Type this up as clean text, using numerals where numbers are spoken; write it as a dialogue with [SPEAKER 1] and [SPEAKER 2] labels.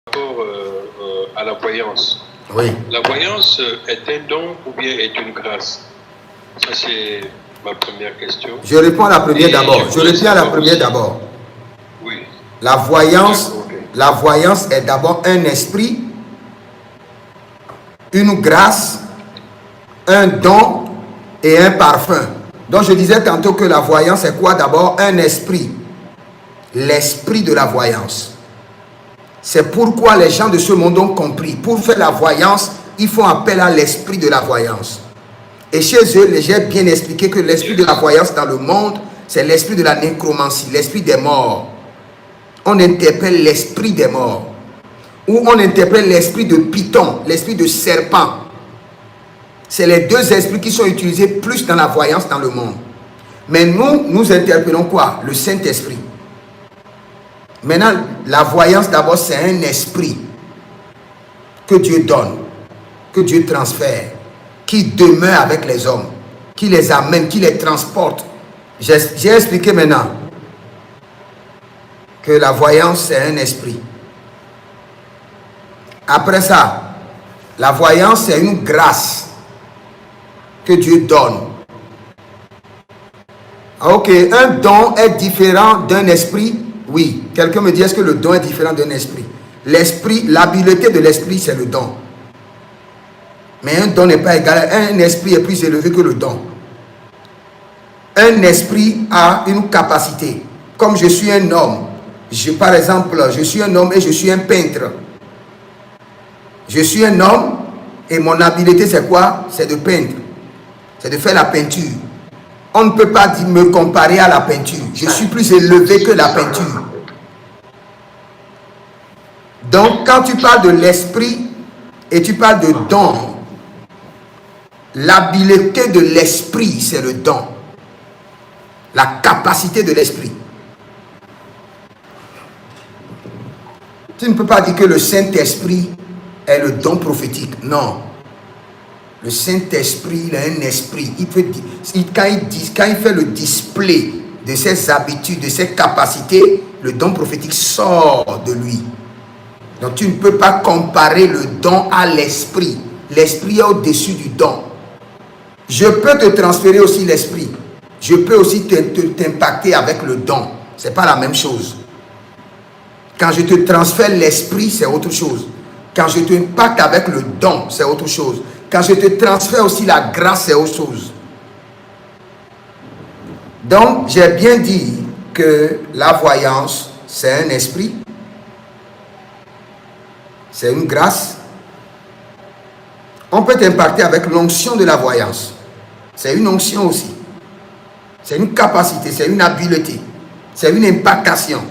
[SPEAKER 1] rapport à la voyance.
[SPEAKER 2] Oui.
[SPEAKER 1] La voyance est un don ou bien est une grâce? Ça, c'est ma première question.
[SPEAKER 2] Je réponds à la première d'abord. Je réponds à la première d'abord.
[SPEAKER 1] Oui.
[SPEAKER 2] La voyance est d'abord un esprit, une grâce, un don et un parfum. Donc je disais tantôt que la voyance est quoi d'abord? Un esprit. L'esprit de la voyance. C'est pourquoi les gens de ce monde ont compris. Pour faire la voyance, ils font appel à l'esprit de la voyance. Et chez eux, j'ai bien expliqué que l'esprit de la voyance dans le monde, c'est l'esprit de la nécromancie, l'esprit des morts. On interpelle l'esprit des morts. Ou on interpelle l'esprit de python, l'esprit de serpent. C'est les deux esprits qui sont utilisés plus dans la voyance dans le monde. Mais nous interpellons quoi? Le Saint-Esprit. Maintenant, la voyance d'abord, c'est un esprit que Dieu donne, que Dieu transfère, qui demeure avec les hommes, qui les amène, qui les transporte. J'ai expliqué maintenant que la voyance, c'est un esprit. Après ça, la voyance, c'est une grâce que Dieu donne. Ok, un don est différent d'un esprit. Oui, quelqu'un me dit, est-ce que le don est différent d'un esprit? L'esprit, l'habileté de l'esprit, c'est le don. Mais un don n'est pas égal. Un esprit est plus élevé que le don. Un esprit a une capacité. Comme je suis un homme. Par exemple, je suis un homme et je suis un peintre. Je suis un homme et mon habileté, c'est quoi? C'est de peindre. C'est de faire la peinture. On ne peut pas me comparer à la peinture. Je suis plus élevé que la peinture. Donc, quand tu parles de l'esprit et tu parles de don, l'habileté de l'esprit, c'est le don. La capacité de l'esprit. Tu ne peux pas dire que le Saint-Esprit est le don prophétique. Non. Le Saint-Esprit, il a un esprit. Quand il fait le display de ses habitudes, de ses capacités, le don prophétique sort de lui. Donc tu ne peux pas comparer le don à l'esprit. L'esprit est au-dessus du don. Je peux te transférer aussi l'esprit. Je peux aussi t'impacter avec le don. Ce n'est pas la même chose. Quand je te transfère l'esprit, c'est autre chose. Quand je t'impacte avec le don, c'est autre chose. Quand je te transfère aussi la grâce, c'est autre chose. Donc, j'ai bien dit que la voyance, c'est un esprit. C'est une grâce. On peut t'impacter avec l'onction de la voyance. C'est une onction aussi. C'est une capacité, c'est une habileté. C'est une impactation.